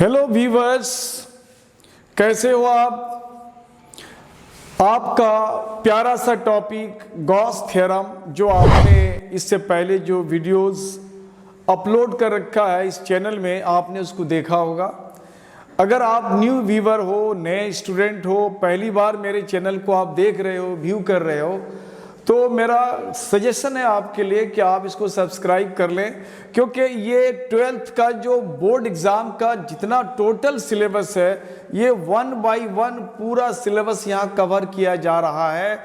Hello viewers, कैसे हो आप? आपका प्यारा सा टॉपिक गॉस थ्योरम, जो आपने इससे पहले जो वीडियोस अपलोड कर रखा है इस चैनल में, आपने उसको देखा होगा। अगर आप न्यू व्यूवर हो, नए स्टूडेंट हो, पहली बार मेरे चैनल को आप देख रहे हो, व्यू कर रहे हो, तो मेरा सजेशन है आपके लिए कि आप इसको सब्सक्राइब कर लें, क्योंकि ये 12th का जो बोर्ड एग्ज़ाम का जितना टोटल सिलेबस है, ये 1 बाय 1 पूरा सिलेबस यहाँ कवर किया जा रहा है।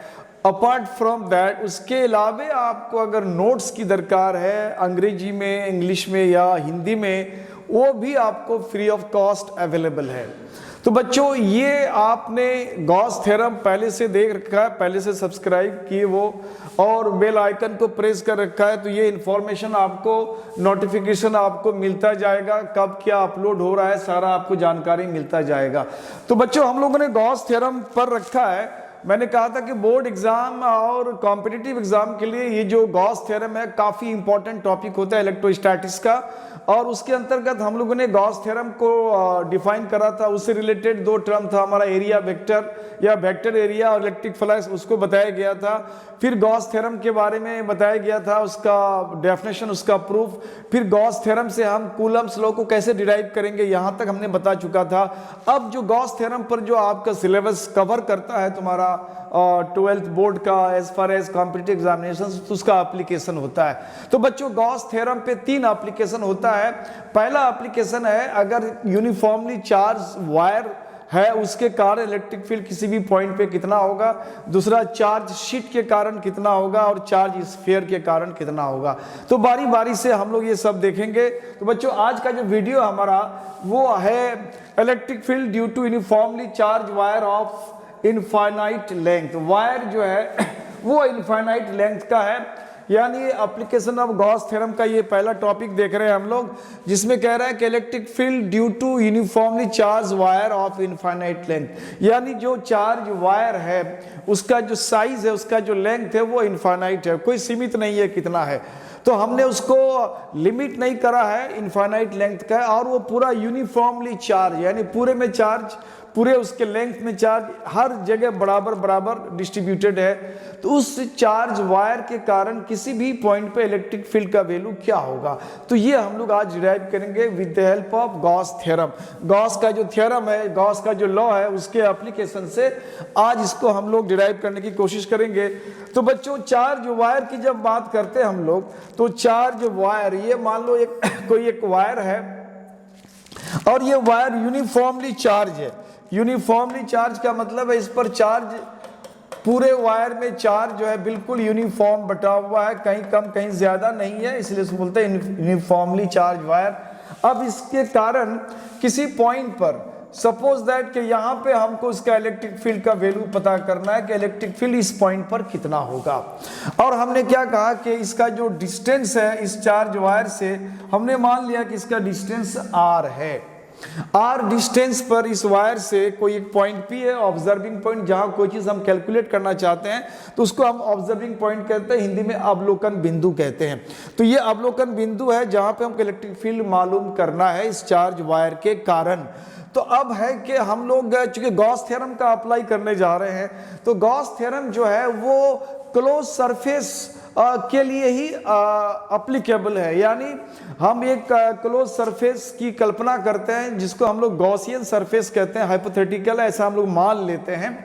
अपार्ट फ्रॉम दैट, उसके अलावे आपको अगर नोट्स की दरकार है अंग्रेजी में, इंग्लिश में या हिंदी में, वो भी आपको फ्री ऑफ कॉस्ट अवेलेबल है। तो बच्चों, ये आपने गॉस थ्योरम पहले से देख रखा है, पहले से सब्सक्राइब किए वो और बेल आइकन को प्रेस कर रखा है, तो ये इन्फॉर्मेशन आपको, नोटिफिकेशन आपको मिलता जाएगा, कब क्या अपलोड हो रहा है सारा आपको जानकारी मिलता जाएगा। तो बच्चों, हम लोगों ने गॉस थ्योरम पर रखा है। मैंने कहा था कि बोर्ड एग्जाम और कॉम्पिटिटिव एग्जाम के लिए ये जो गॉस थ्योरम है काफ़ी इंपॉर्टेंट टॉपिक होता है इलेक्ट्रोस्टैटिक्स का, और उसके अंतर्गत हम लोगों ने गॉस थ्योरम को डिफाइन करा था। उससे रिलेटेड दो टर्म था हमारा, एरिया वेक्टर या वेक्टर एरिया और इलेक्ट्रिक फ्लक्स, उसको बताया गया था। फिर गॉस थ्योरम के बारे में बताया गया था, उसका डेफिनेशन, उसका प्रूफ। फिर गॉस थ्योरम से हम कूलम्स लॉ को कैसे डिराइव करेंगे, यहाँ तक हमने बता चुका था। अब जो गॉस थ्योरम पर जो आपका सिलेबस कवर करता है तुम्हारा 12th बोर्ड का, as far as competitive examination, तो उसका एप्लीकेशन होता है। तो बच्चों, गॉस थ्योरम पे 3 एप्लीकेशन होता है। पहला एप्लीकेशन है, अगर यूनिफॉर्मली चार्ज वायर है उसके कारण इलेक्ट्रिक फील्ड किसी भी पॉइंट पे कितना होगा। दूसरा, चार्ज शीट के कारण कितना होगा, और चार्ज स्फीयर के कारण कितना होगा। तो बारी बारी से हम लोग ये सब देखेंगे। तो बच्चों, आज का जो वीडियो हमारा वो है electric field due to uniformly charge wire of infinite length. Wire जो है वो इनफाइनाइट लेंथ का है, यानी एप्लीकेशन ऑफ गॉस थ्योरम का ये पहला टॉपिक देख रहे हैं हम लोग, जिसमें कह रहा है कि electric field due to uniformly charge wire of infinite length, यानी जो चार्ज वायर है उसका जो साइज है, उसका जो लेंथ है वो इनफाइनाइट है, कोई सीमित नहीं है कितना है। तो हमने उसको लिमिट नहीं करा है, इनफाइनाइट लेंथ का है, और वो पूरा यूनिफॉर्मली चार्ज, यानी पूरे में चार्ज, पूरे उसके लेंथ में चार्ज हर जगह बराबर बराबर डिस्ट्रीब्यूटेड है। तो उस चार्ज वायर के कारण किसी भी पॉइंट पे इलेक्ट्रिक फील्ड का वैल्यू क्या होगा, तो ये हम लोग आज डिराइव करेंगे with the help of Gauss theorem. Gauss का जो थ्योरम है, गॉस का जो लॉ है, उसके एप्लीकेशन से आज इसको हम लोग डिराइव करने की कोशिश करेंगे। तो बच्चों, चार्ज वायर की जब बात करते हैं हम लोग, तो चार्ज वायर, ये मान लो कोई एक वायर है और ये वायर यूनिफॉर्मली चार्ज है। यूनिफॉर्मली चार्ज का मतलब है इस पर चार्ज, पूरे वायर में चार्ज जो है बिल्कुल यूनिफॉर्म बटा हुआ है, कहीं कम कहीं ज्यादा नहीं है, इसलिए इसको बोलते हैं यूनिफॉर्मली चार्ज वायर। अब इसके कारण किसी पॉइंट पर, सपोज दैट कि यहाँ पे हमको इसका इलेक्ट्रिक फील्ड का वैल्यू पता करना है कि इलेक्ट्रिक फील्ड इस पॉइंट पर कितना होगा, और हमने क्या कहा कि इसका जो डिस्टेंस है इस चार्ज वायर से, हमने मान लिया कि इसका डिस्टेंस r है। आर डिस्टेंस पर इस वायर से कोई एक पॉइंट P है, ऑब्जर्विंग पॉइंट, जहां कोई चीज हम कैलकुलेट करना चाहते हैं तो उसको हम ऑब्जर्विंग पॉइंट कहते हैं, हिंदी में अवलोकन बिंदु कहते हैं। तो ये अवलोकन बिंदु है जहां पे हमको इलेक्ट्रिक फील्ड मालूम करना है इस चार्ज वायर के कारण। तो अब है कि हम लोग चूंकि गॉस थ्योरम का अप्लाई करने जा रहे हैं, तो गॉस थ्योरम जो है वो क्लोज सरफेस के लिए ही अप्लीकेबल है, यानी हम एक क्लोज सरफेस की कल्पना करते हैं जिसको हम लोग गॉसियन सरफेस कहते हैं, हाइपोथेटिकल ऐसा हम लोग मान लेते हैं,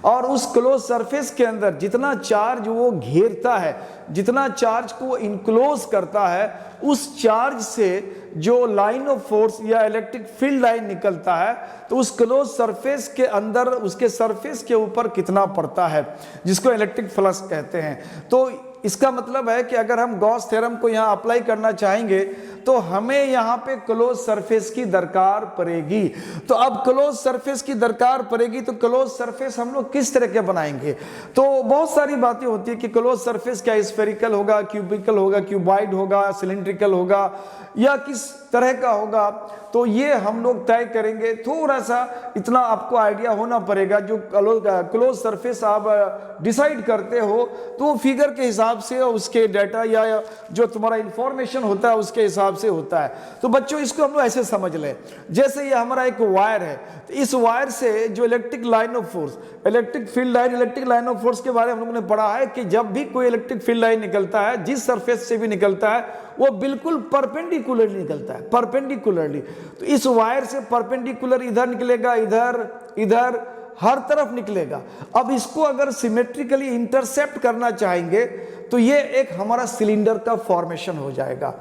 और उस क्लोज सरफेस के अंदर जितना चार्ज वो घेरता है, जितना चार्ज को इनक्लोज करता है, उस चार्ज से जो लाइन ऑफ फोर्स या इलेक्ट्रिक फील्ड लाइन निकलता है, तो उस क्लोज सरफेस के अंदर, उसके सरफेस के ऊपर कितना पड़ता है, जिसको इलेक्ट्रिक फ्लक्स कहते हैं। तो इसका मतलब है कि अगर हम गॉस थ्योरम को यहाँ अप्लाई करना चाहेंगे तो हमें यहाँ पे क्लोज सरफेस की दरकार पड़ेगी। तो अब क्लोज सरफेस की दरकार पड़ेगी, तो क्लोज सरफेस हम लोग किस तरह के बनाएंगे? तो बहुत सारी बातें होती है कि क्लोज सरफेस क्या स्फेरिकल होगा, क्यूबिकल होगा, क्यूबॉइड होगा, सिलिंड्रिकल होगा, या किस तरह का होगा, तो ये हम लोग तय करेंगे। थोड़ा सा इतना आपको आइडिया होना पड़ेगा, जो क्लोज सरफेस आप डिसाइड करते हो तो वो फिगर के हिसाब से, उसके डाटा या जो तुम्हारा इंफॉर्मेशन होता है उसके हिसाब से होता है। तो बच्चों इसको हम लोग ऐसे समझ लें, जैसे ये हमारा एक वायर है, तो इस वायर से जो electric line of force, electric field line, electric line of force के बारे में हम लोगों ने पढ़ा है कि जब भी कोई इलेक्ट्रिक फील्ड लाइन निकलता है, जिस सरफेस से भी निकलता है वो बिल्कुल परपेंडिकुलरली निकलता है, परपेंडिकुलरली। तो इस वायर से परपेंडिकुलर इधर निकलेगा, इधर, इधर, हर तरफ निकलेगा। अब इसको अगर सिमेट्रिकली इंटरसेप्ट करना चाहेंगे तो ये एक हमारा सिलेंडर का फॉर्मेशन हो जाएगा।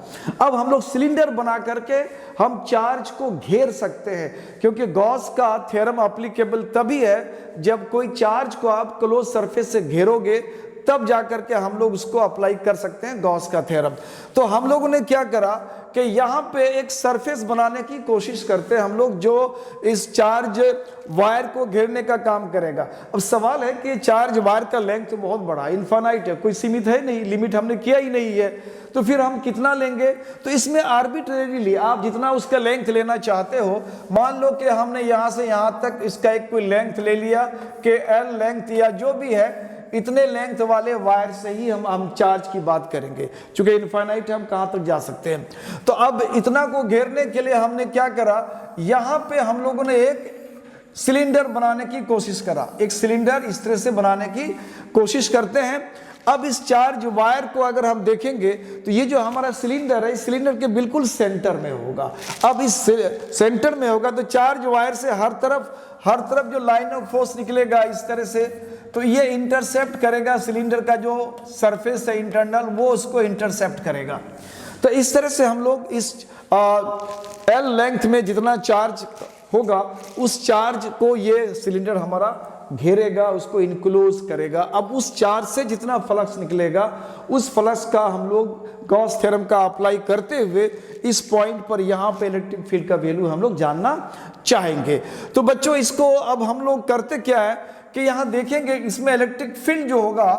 अब हम लोग सिलेंडर बना करके हम चार्ज को घेर सकते हैं, क्योंकि गॉस का थ्योरम एप्लीकेबल तभी है जब कोई चार्ज को आप क्लोज सरफेस से घेरोगे, तब जाकर के हम लोग उसको अप्लाई कर सकते हैं गॉस का थ्योरम। तो हम लोगों ने क्या करा कि यहाँ पे एक सरफेस बनाने की कोशिश करते हैं हम लोग, जो इस चार्ज वायर को घेरने का काम करेगा। अब सवाल है कि चार्ज वायर का लेंथ तो बहुत बड़ा, इनफाइनाइट है, कोई सीमित है नहीं, लिमिट हमने किया ही नहीं है, तो फिर हम कितना लेंगे? तो इसमें आर्बिट्रेरीली आप जितना उसका लेंथ लेना चाहते हो, मान लो कि हमने यहाँ से यहाँ तक इसका एक कोई लेंथ ले लिया कि एल लेंथ या जो भी है, इतने लेंथ वाले वायर से ही हम चार्ज की बात करेंगे, क्योंकि इनफाइनाइट हम कहां तक जा सकते हैं। तो अब इतना को घेरने के लिए हमने क्या करा, यहां पे हम लोगों ने एक सिलेंडर बनाने की कोशिश करा, एक सिलेंडर इस तरह से बनाने की कोशिश करते हैं। अब इस चार्ज वायर को अगर हम देखेंगे तो ये जो हमारा सिलेंडर है, इस सिलेंडर के बिल्कुल सेंटर में होगा। अब इस सेंटर में होगा तो चार्ज वायर से हर तरफ जो लाइन ऑफ फोर्स निकलेगा इस तरह से, तो ये इंटरसेप्ट करेगा सिलेंडर का जो सरफेस है इंटरनल, वो उसको इंटरसेप्ट करेगा। तो इस तरह से हम लोग इस एल लेंथ में जितना चार्ज होगा उस चार्ज को ये सिलेंडर हमारा घेरेगा, उसको इनक्लोज करेगा। अब उस चार्ज से जितना फ्लक्स निकलेगा उस फ्लक्स का हम लोग गॉस थ्योरम का अप्लाई करते हुए इस पॉइंट पर यहाँ पे इलेक्ट्रिक फील्ड का वैल्यू हम लोग जानना चाहेंगे। तो बच्चों इसको अब हम लोग करते क्या है कि यहाँ देखेंगे, इसमें इलेक्ट्रिक फील्ड जो होगा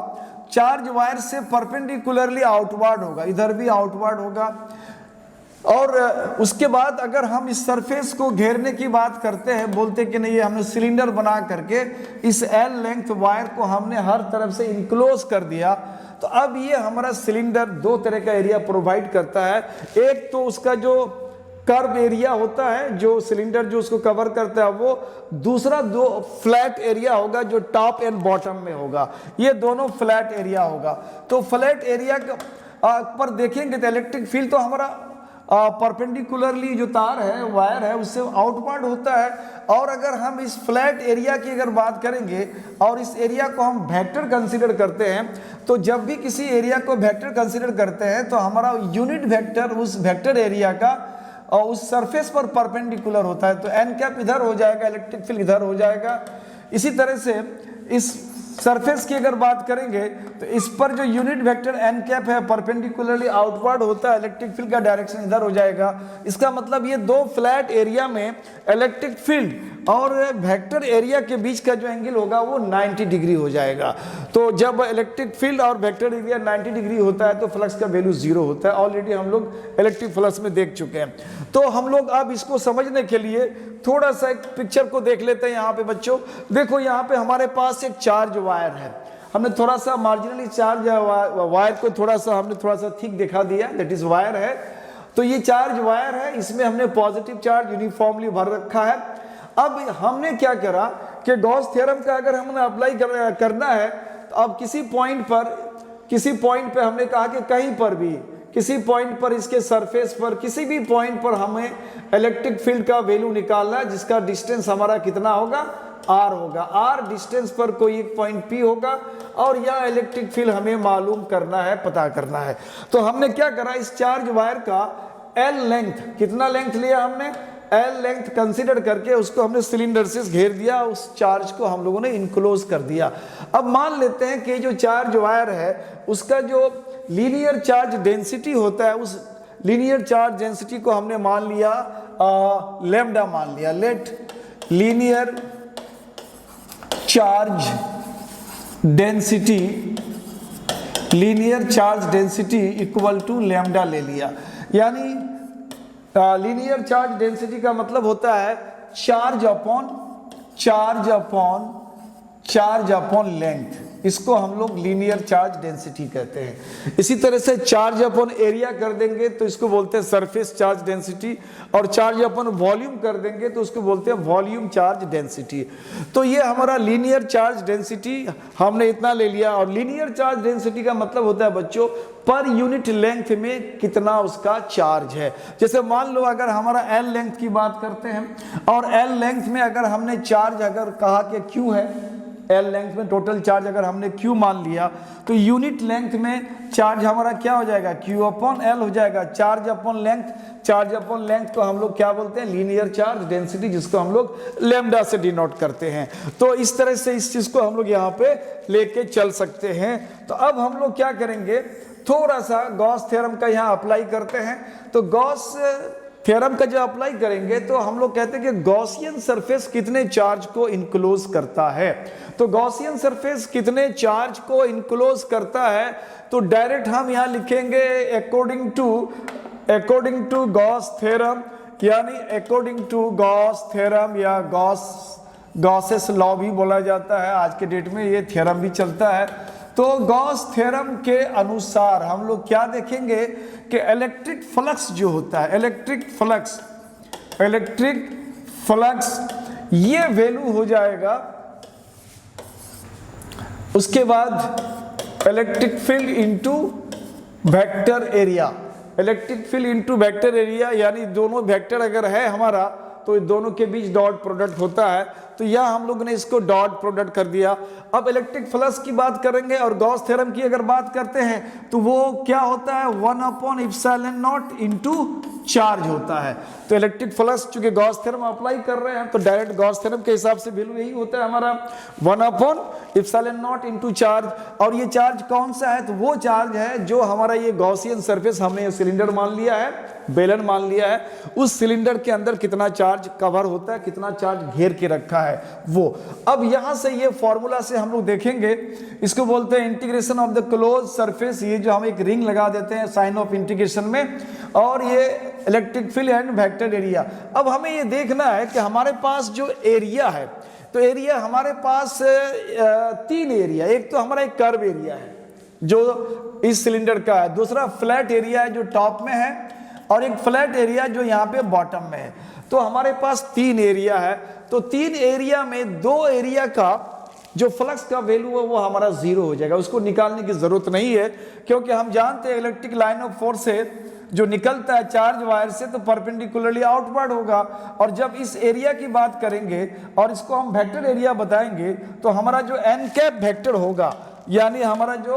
चार्ज वायर से परपेंडिकुलरली आउटवर्ड होगा, इधर भी आउटवर्ड होगा। और उसके बाद अगर हम इस सरफेस को घेरने की बात करते हैं, बोलते कि नहीं, हमने सिलेंडर बना करके इस एल लेंथ वायर को हमने हर तरफ से इनक्लोज कर दिया, तो अब ये हमारा सिलेंडर दो तरह का एरिया प्रोवाइड करता है। एक तो उसका जो कर्व एरिया होता है, जो सिलेंडर जो उसको कवर करता है वो, दूसरा दो फ्लैट एरिया होगा जो टॉप एंड बॉटम में होगा, ये दोनों फ्लैट एरिया होगा। तो फ्लैट एरिया पर देखेंगे तो इलेक्ट्रिक फील्ड तो हमारा परपेंडिकुलरली जो तार है, वायर है, उससे आउटवर्ड होता है। और अगर हम इस फ्लैट एरिया की अगर बात करेंगे और इस एरिया को हम वेक्टर कंसीडर करते हैं, तो जब भी किसी एरिया को वेक्टर कंसीडर करते हैं तो हमारा यूनिट वेक्टर उस वेक्टर एरिया का और उस सरफेस पर परपेंडिकुलर होता है। तो एन कैप इधर हो जाएगा, इलेक्ट्रिक फील्ड इधर हो जाएगा। इसी तरह से इस सरफेस की अगर बात करेंगे तो इस पर जो यूनिट वेक्टर एन कैप है परपेंडिकुलरली आउटवर्ड होता है, इलेक्ट्रिक फील्ड का डायरेक्शन इधर हो जाएगा। इसका मतलब ये दो फ्लैट एरिया में इलेक्ट्रिक फील्ड और वेक्टर एरिया के बीच का जो एंगल होगा वो 90 डिग्री हो जाएगा। तो जब इलेक्ट्रिक फील्ड और वेक्टर एरिया 90 डिग्री होता है तो फ्लक्स का वैल्यू 0 होता है। ऑलरेडी हम लोग इलेक्ट्रिक फ्लक्स में देख चुके हैं। तो हम लोग अब इसको समझने के लिए थोड़ा सा एक पिक्चर को देख लेते हैं। यहाँ पे बच्चों देखो, यहाँ पे हमारे पास एक चार्ज वायर है, हमने थोड़ा सा मार्जिनली चार्ज वायर को थोड़ा सा थिक दिखा दिया, दैट इज वायर है। तो ये चार्ज वायर है, इसमें हमने पॉजिटिव चार्ज यूनिफॉर्मली भर रखा है। अब हमने क्या करा कि गॉस थ्योरम का अगर हमने अप्लाई करना है तो अब किसी पॉइंट पर हमने कहा कि कहीं पर भी किसी पॉइंट पर इसके सरफेस पर किसी भी पॉइंट पर हमें इलेक्ट्रिक फील्ड का वैल्यू निकालना है, जिसका डिस्टेंस हमारा कितना होगा, आर होगा। आर डिस्टेंस पर कोई एक पॉइंट पी होगा और यह इलेक्ट्रिक फील्ड हमें मालूम करना है, पता करना है। तो हमने क्या करा, इस चार्ज वायर का एल लेंथ, कितना लेंथ लिया हमने, एल लेंथ कंसीडर करके उसको हमने सिलेंडर से घेर दिया, उस चार्ज को हम लोगों ने इनक्लोज कर दिया। अब मान लेते हैं कि जो चार्ज वायर है उसका जो लीनियर चार्ज डेंसिटी होता है, उस लीनियर चार्ज डेंसिटी को हमने मान लिया लैम्डा मान लिया। Let linear charge density equal to lambda ले लिया। यानी लीनियर चार्ज डेंसिटी का मतलब होता है चार्ज अपॉन लेंथ, इसको हम लोग लीनियर चार्ज डेंसिटी कहते हैं। इसी तरह से चार्ज अपॉन एरिया कर देंगे तो इसको बोलते हैं सरफेस चार्ज डेंसिटी, और चार्ज अपॉन वॉल्यूम कर देंगे तो उसको बोलते हैं वॉल्यूम चार्ज डेंसिटी। तो ये हमारा लीनियर चार्ज डेंसिटी हमने इतना ले लिया। और लीनियर चार्ज डेंसिटी का मतलब होता है बच्चों पर यूनिट लेंथ में कितना उसका चार्ज है। जैसे मान लो अगर हमारा एल लेंथ की बात करते हैं और एल लेंथ में अगर हमने चार्ज अगर कहा कि क्यू है, एल लेंथ में टोटल चार्ज अगर हमने क्यू मान लिया तो यूनिट लेंथ में चार्ज हमारा क्या हो जाएगा, क्यू अपॉन एल हो जाएगा। चार्ज अपॉन लेंथ को हम लोग क्या बोलते हैं, लीनियर चार्ज डेंसिटी, जिसको हम लोग लैम्डा से डिनोट करते हैं। तो इस तरह से इस चीज को हम लोग यहाँ पे लेके चल सकते हैं। तो अब हम लोग क्या करेंगे, थोड़ा सा गॉस थ्योरम का यहाँ अप्लाई करते हैं। तो गॉस थ्योरम का जब अप्लाई करेंगे तो हम लोग कहते हैं कि गॉसियन सरफेस कितने चार्ज को इनक्लोज करता है। तो गॉसियन सरफेस कितने चार्ज को इनक्लोज करता है, तो डायरेक्ट हम यहाँ लिखेंगे अकॉर्डिंग टू गॉस थ्योरम, यानी अकॉर्डिंग टू गॉस थ्योरम या गॉसेस लॉ भी बोला जाता है। आज के डेट में ये थ्योरम भी चलता है। तो गॉस थ्योरम के अनुसार हम लोग क्या देखेंगे कि इलेक्ट्रिक फ्लक्स जो होता है, इलेक्ट्रिक फ्लक्स ये वैल्यू हो जाएगा। उसके बाद electric field into vector area, electric field into vector area, यानी दोनों वेक्टर अगर है हमारा तो दोनों के बीच डॉट प्रोडक्ट होता है। तो यह हम लोग ने इसको डॉट प्रोडक्ट कर दिया। अब इलेक्ट्रिक फ्लक्स की बात करेंगे और गॉस थ्योरम की अगर बात करते हैं तो वो क्या होता है, 1/ε0 इनटू चार्ज होता है। तो इलेक्ट्रिक फ्लक्स चूंकि गॉस थ्योरम अप्लाई कर रहे हैं तो डायरेक्ट गॉस थ्योरम के हिसाब से वैल्यू यही होता है हमारा 1/ε0 इनटू चार्ज। और ये चार्ज कौन सा है, तो वो चार्ज है जो हमारा ये गॉसियन सरफेस, हमने सिलेंडर मान लिया है, बेलन मान लिया है, उस सिलेंडर के अंदर कितना चार्ज कवर होता है, कितना चार्ज घेर के रखा है वो। अब यहां से ये फॉर्मूला से हम लोग देखेंगे, इसको बोलते हैं integration of the close surface. ये जो हम एक रिंग लगा देते हैं साइन ऑफ इंटीग्रेशन में, और ये electric field and vector area. अब हमें ये देखना है कि हमारे पास जो एरिया है, तो एरिया हमारे पास 3 एरिया, एक तो हमारा एक कर्व एरिया है जो इस सिलेंडर का है, दूसरा फ्लैट एरिया है जो टॉप में है, और एक फ्लैट एरिया जो यहाँ पे बॉटम में है। तो हमारे पास 3 एरिया है। तो 3 एरिया में 2 एरिया का जो फ्लक्स का वैल्यू है वो हमारा 0 हो जाएगा, उसको निकालने की जरूरत नहीं है, क्योंकि हम जानते हैं इलेक्ट्रिक लाइन ऑफ फोर्स से जो निकलता है चार्ज वायर से तो परपेंडिकुलरली आउटवर्ड होगा। और जब इस एरिया की बात करेंगे और इसको हम वेक्टर एरिया बताएंगे तो हमारा जो एन कैप वेक्टर होगा, यानी हमारा जो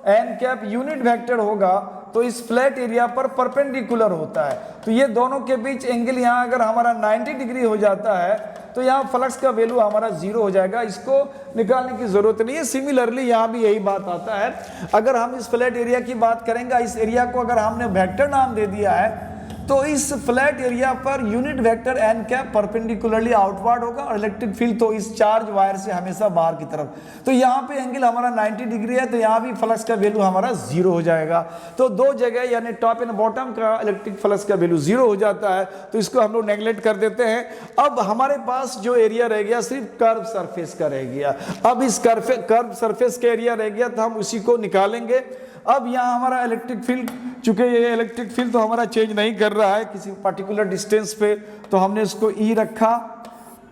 एन कैप यूनिट वेक्टर होगा, तो इस फ्लैट एरिया पर परपेंडिकुलर होता है। तो ये दोनों के बीच एंगल यहाँ अगर हमारा 90 डिग्री हो जाता है तो यहाँ फ्लक्स का वैल्यू हमारा 0 हो जाएगा, इसको निकालने की जरूरत नहीं है। सिमिलरली यहाँ भी यही बात आता है। अगर हम इस फ्लैट एरिया की बात करेंगे, इस एरिया को अगर हमने वेक्टर नाम दे दिया है तो इस फ्लैट एरिया पर unit vector N cap perpendicularly outward होगा, और इलेक्ट्रिक फील्ड तो इस चार्ज वायर से हमेशा बाहर की तरफ। तो यहाँ पे एंगल हमारा 90 डिग्री है, तो यहाँ भी फ्लक्स का वैल्यू हमारा 0 हो जाएगा। तो 2 जगह यानी टॉप एंड बॉटम का इलेक्ट्रिक फ्लक्स का वैल्यू 0 हो जाता है, तो इसको हम लोग नेग्लेक्ट कर देते हैं। अब हमारे पास जो एरिया रह गया सिर्फ कर्व सरफेस का रह गया। अब इस कर्व सरफेस का एरिया रह गया तो हम उसी को निकालेंगे। अब यहाँ हमारा इलेक्ट्रिक फील्ड, चूंकि ये इलेक्ट्रिक फील्ड तो हमारा चेंज नहीं कर रहा है किसी पर्टिकुलर डिस्टेंस पे, तो हमने इसको ई रखा।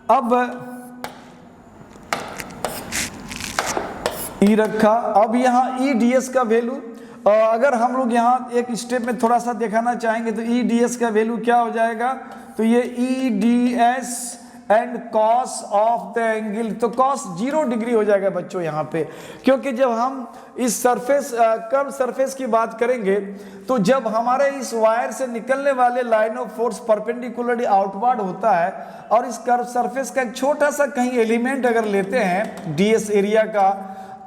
अब ई रखा, अब यहाँ ई डी एस का वैल्यू, अगर हम लोग यहाँ एक स्टेप में थोड़ा सा दिखाना चाहेंगे तो ई डी एस का वैल्यू क्या हो जाएगा, तो ये E D S and cos of the angle, तो कॉस 0 डिग्री हो जाएगा बच्चों यहाँ पे। क्योंकि जब हम इस सरफेस कर्व सरफेस की बात करेंगे तो जब हमारे इस वायर से निकलने वाले line of force perpendicularly outward होता है, और इस कर्व सरफेस का एक छोटा सा कहीं एलिमेंट अगर लेते हैं डीएस एरिया का,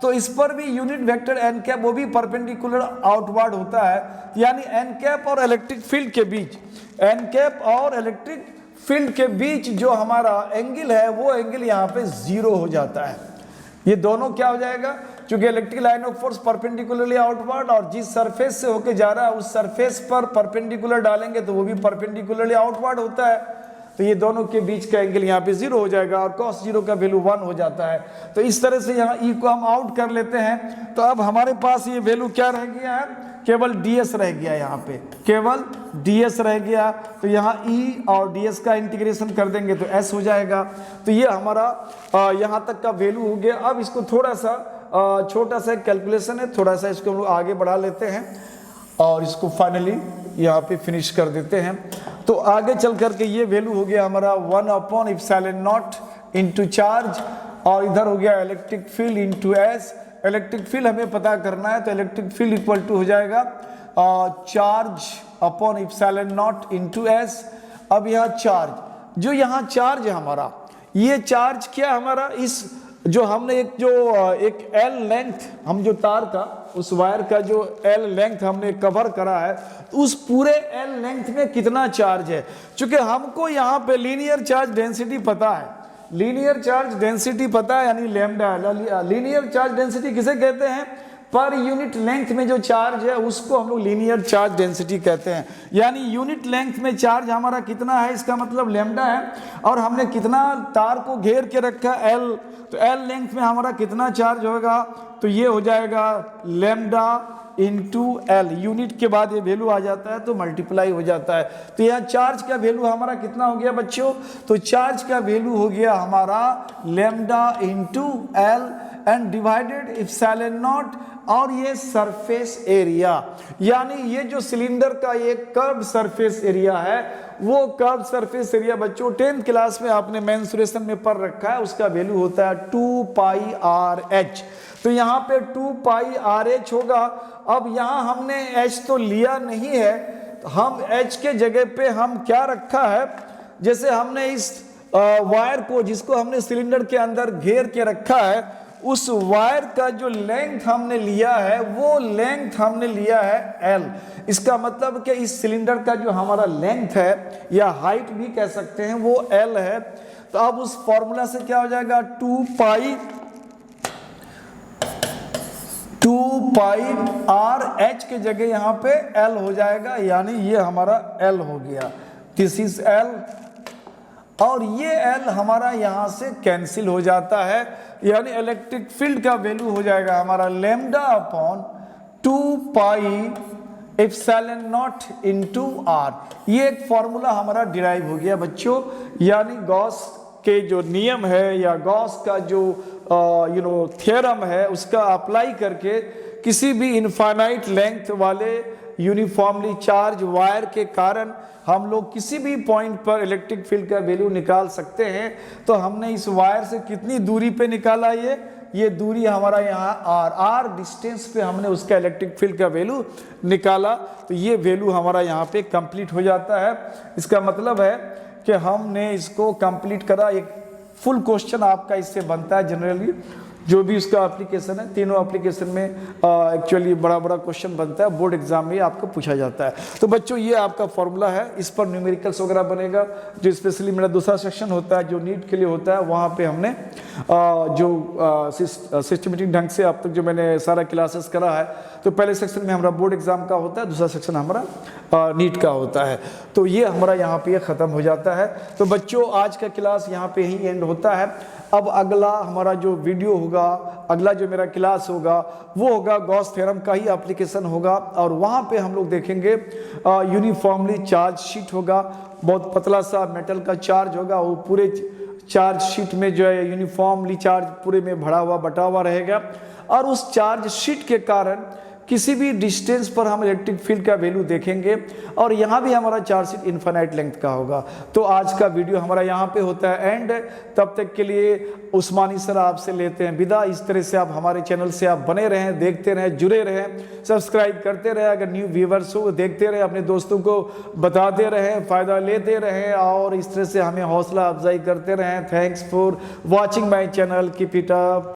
तो इस पर भी यूनिट वेक्टर एन कैप वो भी परपेंडिकुलर आउटवर्ड होता है। यानी एन कैप और इलेक्ट्रिक फील्ड के बीच, एन कैप और इलेक्ट्रिक फील्ड के बीच जो हमारा एंगल है वो एंगल यहाँ पे 0 हो जाता है। ये दोनों क्या हो जाएगा, क्योंकि electric line of force perpendicularly outward, और जिस सरफेस से होके जा रहा है उस सरफेस पर परपेंडिकुलर डालेंगे तो वो भी परपेंडिकुलरली आउटवर्ड होता है, तो ये दोनों के बीच का एंगल यहाँ पे 0 हो जाएगा और cos 0 का वैल्यू 1 हो जाता है। तो इस तरह से यहाँ E को हम आउट कर लेते हैं। तो अब हमारे पास ये वैल्यू क्या रह गया है, केवल ds रह गया, यहाँ पे केवल ds रह गया। तो यहाँ E और ds का इंटीग्रेशन कर देंगे तो s हो जाएगा। तो ये हमारा यहाँ तक का वैल्यू हो गया। अब इसको थोड़ा सा छोटा सा कैलकुलेशन है, थोड़ा सा इसको हम लोग आगे बढ़ा लेते हैं और इसको फाइनली यहाँ पे फिनिश कर देते हैं। तो आगे चल करके ये वैल्यू हो गया हमारा 1/ε0 इंटू चार्ज, और इधर हो गया electric field into S. Electric field हमें पता करना है, तो इलेक्ट्रिक फील्ड इक्वल टू हो जाएगा चार्ज अपॉन ε0 इंटू एस। अब यहाँ चार्ज, जो यहाँ चार्ज है हमारा, ये चार्ज क्या हमारा, इस जो हमने एक एल लेंथ, हम जो तार का उस वायर का जो एल लेंथ हमने कवर करा है, तो उस पूरे एल लेंथ में कितना चार्ज है। क्योंकि हमको यहाँ पे लीनियर चार्ज डेंसिटी पता है, लीनियर चार्ज डेंसिटी पता है, यानी लैम्डा। लीनियर चार्ज डेंसिटी किसे कहते हैं, पर यूनिट लेंथ में जो चार्ज है उसको हम लोग लीनियर चार्ज डेंसिटी कहते हैं। यानी यूनिट लेंथ में चार्ज हमारा कितना है, इसका मतलब लैम्डा है, और हमने कितना तार को घेर के रखा एल, तो एल लेंथ में हमारा कितना चार्ज होगा, तो ये हो जाएगा लैम्डा इंटू एल। यूनिट के बाद ये वैल्यू आ जाता है तो मल्टीप्लाई हो जाता है। तो यहाँ चार्ज का वैल्यू हमारा कितना हो गया बच्चों, तो चार्ज का वैल्यू हो गया हमारा lambda into L and divided ε0, और ये सरफेस एरिया, यानी ये जो सिलेंडर का ये कर्व सरफेस एरिया है, वो कर्व सरफेस एरिया बच्चों 10th क्लास में आपने मेंसुरेशन में पढ़ रखा है, उसका वैल्यू होता है 2πr/h। तो यहाँ पे 2πr/h होगा। अब यहाँ हमने h तो लिया नहीं है, हम h के जगह पे हम क्या रखा है, जैसे हमने इस वायर को, जिसको हमने सिलेंडर के अंदर घेर के रखा है, उस वायर का जो लेंथ हमने लिया है वो लेंथ हमने लिया है L। इसका मतलब कि इस सिलेंडर का जो हमारा लेंथ है या हाइट भी कह सकते हैं वो L है। तो अब उस फॉर्मूला से क्या हो जाएगा, 2πr/h के जगह यहाँ पे L हो जाएगा, यानी ये हमारा L हो गया, दिस इज L, और ये L हमारा यहाँ से कैंसिल हो जाता है, यानी इलेक्ट्रिक फील्ड का वैल्यू हो जाएगा हमारा लैम्डा अपॉन 2πε0 इंटू r। ये एक फॉर्मूला हमारा डिराइव हो गया बच्चों, यानी गॉस के जो नियम है या गॉस का जो थ्योरम है, उसका अप्लाई करके किसी भी इनफाइनाइट लेंथ वाले यूनिफॉर्मली चार्ज वायर के कारण हम लोग किसी भी पॉइंट पर इलेक्ट्रिक फील्ड का वैल्यू निकाल सकते हैं। तो हमने इस वायर से कितनी दूरी पे निकाला, ये दूरी हमारा यहाँ r डिस्टेंस पे हमने उसका इलेक्ट्रिक फील्ड का वैल्यू निकाला। तो ये वैल्यू हमारा यहाँ पे कंप्लीट हो जाता है। इसका मतलब है कि हमने इसको कंप्लीट करा। एक फुल क्वेश्चन आपका इससे बनता है जनरली, जो भी उसका एप्लीकेशन है, तीनों एप्लीकेशन में एक्चुअली बड़ा बड़ा क्वेश्चन बनता है, बोर्ड एग्जाम में आपको पूछा जाता है। तो बच्चों ये आपका फॉर्मूला है, इस पर न्यूमेरिकल्स वगैरह बनेगा। जो स्पेशली मेरा दूसरा सेक्शन होता है जो नीट के लिए होता है, वहाँ पे हमने जो सिस्टमेटिक ढंग से अब तक जो मैंने सारा क्लासेस करा है, तो पहले सेक्शन में हमारा बोर्ड एग्जाम का होता है, दूसरा सेक्शन हमारा नीट का होता है। तो ये हमारा यहाँ पे ख़त्म हो जाता है। तो बच्चों आज का क्लास यहाँ पे ही एंड होता है। अब अगला हमारा जो वीडियो होगा, अगला जो मेरा क्लास होगा, वो होगा गॉस थ्योरम का ही एप्लीकेशन होगा, और वहाँ पे हम लोग देखेंगे यूनिफॉर्मली चार्ज शीट होगा। बहुत पतला सा मेटल का चार्ज होगा, वो पूरे चार्ज शीट में जो है यूनिफॉर्मली चार्ज पूरे में भरा हुआ बटा हुआ रहेगा, और उस चार्ज शीट के कारण किसी भी डिस्टेंस पर हम इलेक्ट्रिक फील्ड का वैल्यू देखेंगे, और यहाँ भी हमारा चार्ज शीट इनफाइनाइट लेंथ का होगा। तो आज का वीडियो हमारा यहाँ पे होता है एंड। तब तक के लिए उस्मानी सर आपसे लेते हैं विदा। इस तरह से आप हमारे चैनल से आप बने रहें, देखते रहें, जुड़े रहें, सब्सक्राइब करते रहें। अगर न्यू व्यूवर्स हो देखते रहें, अपने दोस्तों को बताते रहें, फ़ायदा लेते रहें, और इस तरह से हमें हौसला अफजाई करते रहें। Thanks for watching my channel, keep it up.